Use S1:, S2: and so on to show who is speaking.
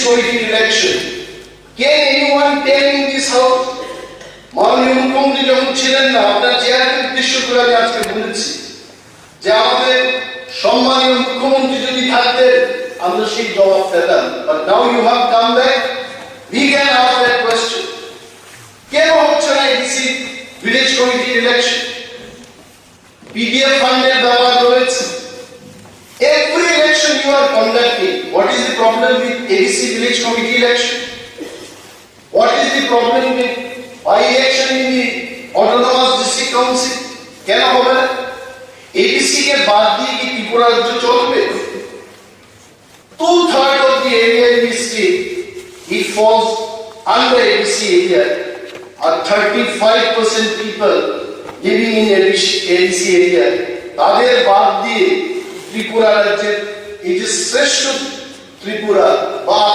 S1: committee election. Can anyone tell in this house? মাননীয় মুখ্যমন্ত্রী যখন ছিলেন না, আপনার চেয়ারকে উদ্দেশ্য করে আমি আজকে বলেছি যে আমাদের সম্মানীয় মুখ্যমন্ত্রী যদি থাকতেন আমরা সেই জবাব পেতাম। But now you have come back, we can ask that question. কেন হচ্ছে না ADC village committee election? PDF ফান্ডের ব্যাপার রয়েছে। Every election you are conducting, what is the problem with ADC village committee election? What is the problem with by-election in the autonomous district council? কেন হবে না? ADC কে বাদ দিয়ে কি ত্রিপুরা রাজ্য চলবে? 2/3 of the area in the state, it falls under ADC area, or 35% people living in ADC area, তাদের বাদ দিয়ে ত্রিপুরা রাজ্যের এই যে শ্রেষ্ঠ ত্রিপুরা বা